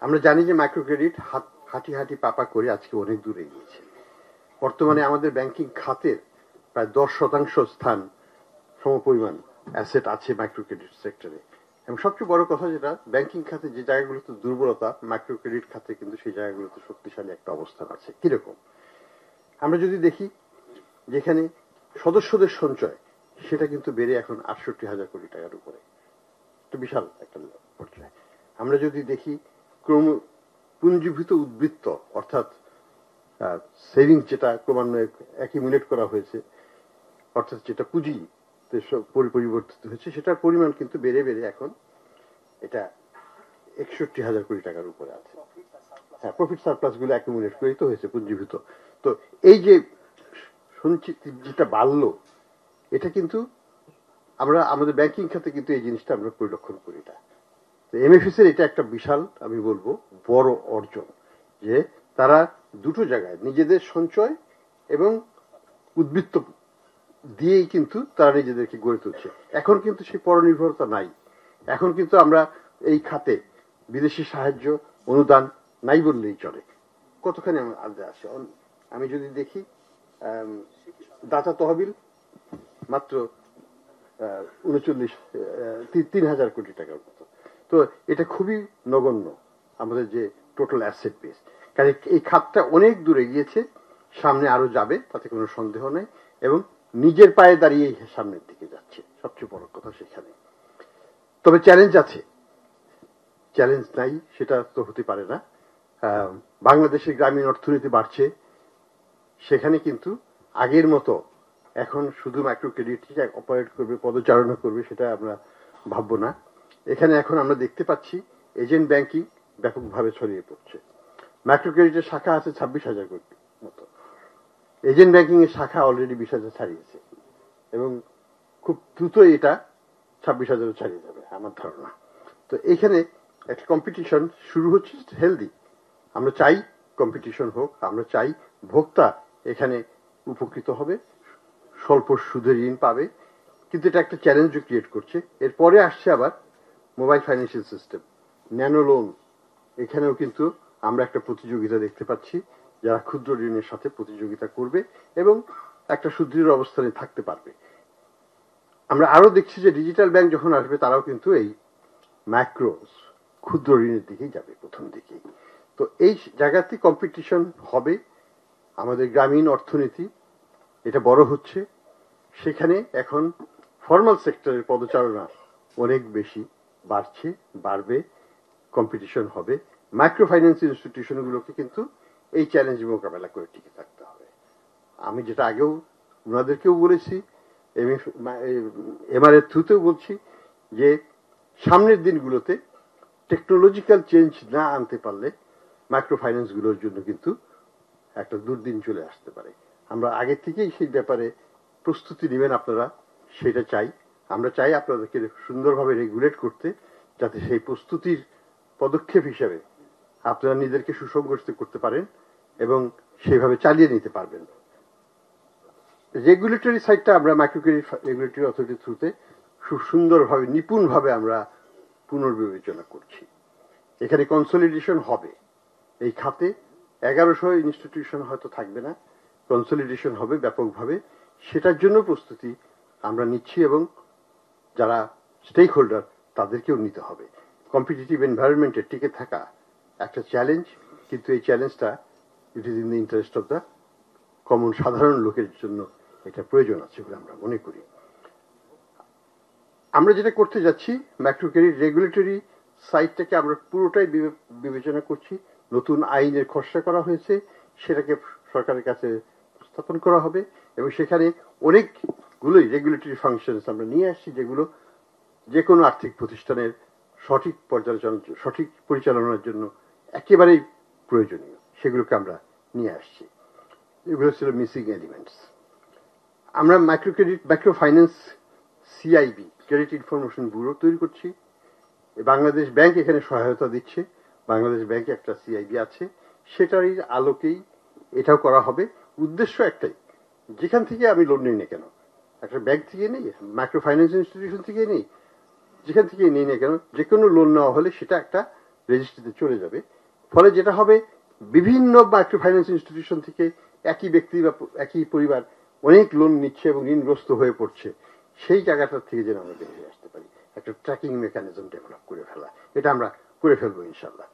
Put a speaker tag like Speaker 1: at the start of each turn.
Speaker 1: আমরা জানি যে মাইক্রো ক্রেডিট হাঁটি হাঁটি পাপা করে আজকে অনেক দূরে গিয়েছে। বর্তমানে আমাদের ব্যাংকিং খাতের প্রায় 10% স্থান সমপরিমাণ অ্যাসেট আছে মাইক্রো ক্রেডিট সেক্টরে। এবং সবচেয়ে বড় কথা যেটা, ব্যাংকিং খাতে যে জায়গাগুলোতে দুর্বলতা, মাইক্রো ক্রেডিট খাতে কিন্তু সেই জায়গাগুলোতে শক্তিশালী একটা অবস্থান আছে। কিরকম? আমরা যদি দেখি যেখানে সদস্যদের সঞ্চয় সেটা কিন্তু বেড়ে এখন 68,000 কোটি টাকার উপরে, একটা বিশাল একটা পর্যায়ে। আমরা যদি দেখি পুঞ্জীভূত উদ্বৃত্ত অর্থাৎ সেভিংস যেটা ক্রমান্বয়ে অ্যাকিমুলেট করা হয়েছে, অর্থাৎ যেটা পুঁজি পরিবর্তিত হয়েছে, সেটার পরিমাণ কিন্তু বেড়ে বেড়ে এখন এটা 61,000 কোটি টাকার উপরে আছে। হ্যাঁ, প্রফিট সারপ্লাস গুলো অ্যাকিমুলেট করেই তো হয়েছে পুঞ্জীভূত। তো এই যে সঞ্চিত যেটা বাড়লো, এটা কিন্তু আমরা আমাদের ব্যাংকিং খাতে কিন্তু এই জিনিসটা আমরা পরিলক্ষণ করি না। তো এমএফএস এর এটা একটা বিশাল, আমি বলবো বড় অর্জন, যে তারা দুটো জায়গায় নিজেদের সঞ্চয় এবং উদ্বৃত্ত দিয়েই কিন্তু তারা নিজেদেরকে গড়ে তুলছে। এখন কিন্তু সেই পরনির্ভরতা নাই। এখন কিন্তু আমরা এই খাতে বিদেশি সাহায্য অনুদান নাই বললেই চলে। কতখানি আসে আমি যদি দেখি, দাতা তহবিল মাত্র 3,000 কোটি টাকার মতো। তো এটা খুবই নগণ্য আমাদের যে টোটাল অ্যাসেট বেস। কারণ এই খাতটা অনেক দূরে গিয়েছে, সামনে আরো যাবে, তাতে কোনো সন্দেহ নেই, এবং নিজের পায়ে দাঁড়িয়ে সামনের দিকে যাচ্ছে, সবচেয়ে বড় কথা সেখানে। তবে চ্যালেঞ্জ আছে, চ্যালেঞ্জ নাই সেটা তো হতে পারে না। বাংলাদেশের গ্রামীণ অর্থনীতি বাড়ছে, সেখানে কিন্তু আগের মতো এখন শুধু মাইক্রো ক্রেডিট অপারেট করবে, পদচারণা করবে, সেটা আমরা ভাববো না। এখানে এখন আমরা দেখতে পাচ্ছি এজেন্ট ব্যাংকিং ব্যাপকভাবে ছড়িয়ে পড়ছে। মাইক্রো ক্রেডিটের শাখা আছে 26,000 কোটি মতো, এজেন্ট ব্যাংকিং এর শাখা অলরেডি 20,000 ছাড়িয়েছে, এবং খুব দ্রুত এটা 26,000 ছাড়িয়ে যাবে আমার ধারণা। তো এখানে একটা কম্পিটিশন শুরু হচ্ছে, হেলদি। আমরা চাই কম্পিটিশন হোক, আমরা চাই ভোক্তা এখানে উপকৃত হবে, স্বল্প সুদের ঋণ পাবে, কিন্তু এটা একটা চ্যালেঞ্জও ক্রিয়েট করছে। এরপরে আসছে আবার mobile financial system, nano loan. এখানেও কিন্তু আমরা একটা প্রতিযোগিতা দেখতে পাচ্ছি, যারা ক্ষুদ্র ঋণের সাথে প্রতিযোগিতা করবে এবং একটা সুদৃঢ় অবস্থানে থাকতে পারবে। আমরা আরো দেখছি যে ডিজিটাল ব্যাংক যখন আসবে, তারাও কিন্তু এই ম্যাক্রো ক্ষুদ্র ঋণের দিকেই যাবে প্রথম দিকেই। তো এই জায়গাতে কম্পিটিশন হবে। আমাদের গ্রামীণ অর্থনীতি এটা বড় হচ্ছে, সেখানে এখন ফর্মাল সেক্টরের পদচারণা অনেক বেশি বাড়ছে, বাড়বে, কম্পিটিশন হবে। মাইক্রো ফাইন্যান্স ইনস্টিটিউশনগুলোকে কিন্তু এই চ্যালেঞ্জ মোকাবেলা করে টিকে থাকতে হবে। আমি যেটা আগেও ওনাদেরকেও বলেছি, এমআর এর থ্রুতেও বলছি, যে সামনের দিনগুলোতে টেকনোলজিক্যাল চেঞ্জ না আনতে পারলে মাইক্রো ফাইন্যান্স গুলোর জন্য কিন্তু একটা দুর্দিন চলে আসতে পারে। আমরা আগে থেকেই সেই ব্যাপারে প্রস্তুতি নেবেন আপনারা, সেটা চাই। আমরা চাই আপনাদেরকে সুন্দরভাবে রেগুলেট করতে, যাতে সেই প্রস্তুতির পদক্ষেপ হিসেবে আপনারা নিজেদেরকে সুসংগঠিত করতে পারেন এবং সেইভাবে চালিয়ে নিতে পারবেন। রেগুলেটরি সাইডটা আমরা মাইক্রো ক্রেডিট রেগুলেটরি অথরিটির থ্রুতে খুব সুন্দরভাবে, নিপুণভাবে আমরা পুনর্বিবেচনা করছি। এখানে কনসলিডেশন হবে এই খাতে। 1100 ইনস্টিটিউশন হয়তো থাকবে না, কনসলিডেশন হবে ব্যাপকভাবে। সেটার জন্য প্রস্তুতি আমরা নিচ্ছি, এবং যারা স্টেক হোল্ডার তাদেরকেও নিতে হবে। কম্পিটিটিভ এনভায়রনমেন্টে টিকে থাকা একটা চ্যালেঞ্জ, কিন্তু এই চ্যালেঞ্জটা it is in the interest of the common, সাধারণ লোকের জন্য এটা প্রয়োজন আছে বলে আমরা মনে করি। আমরা যেটা করতে যাচ্ছি, মাইক্রো ক্রেডিট রেগুলেটরি সাইটটাকে আমরা পুরোটাই বিবেচনা করছি। নতুন আইনের খসড়া করা হয়েছে, সেটাকে সরকারের কাছে স্থাপন করা হবে, এবং সেখানে অনেকগুলোই রেগুলেটরি ফাংশনস আমরা নিয়ে আসছি, যেগুলো যে কোনো আর্থিক প্রতিষ্ঠানের সঠিক পরিচালনার জন্য একেবারেই প্রয়োজনীয়, সেগুলোকে আমরা নিয়ে আসছি। এগুলো ছিল মিসিং এলিমেন্টস। আমরা micro finance CIB, credit information bureau তৈরি করছি। বাংলাদেশ ব্যাংক এখানে সহায়তা দিচ্ছে। বাংলাদেশ ব্যাংকে একটা সিআইবি আছে, সেটারই আলোকেই এটাও করা হবে। উদ্দেশ্য একটাই, যেখান থেকে আমি লোন নিই না কেন, একটা ব্যাংক থেকে নেই, মাইক্রো ফাইন্যান্স ইনস্টিটিউশন থেকে নেই, যেখান থেকে নিই না কেন, যে কোনো লোন নেওয়া হলে সেটা একটা রেজিস্ট্রিতে চলে যাবে। ফলে যেটা হবে, বিভিন্ন মাইক্রো ফাইন্যান্স ইনস্টিটিউশন থেকে একই ব্যক্তি বা একই পরিবার অনেক লোন নিচ্ছে এবং ঋণগ্রস্ত হয়ে পড়ছে, সেই জায়গাটার থেকে যেন আমরা বেরিয়ে আসতে পারি, একটা ট্র্যাকিং মেকানিজম ডেভেলপ করে ফেলা, এটা আমরা করে ফেলবো ইনশাল্লাহ।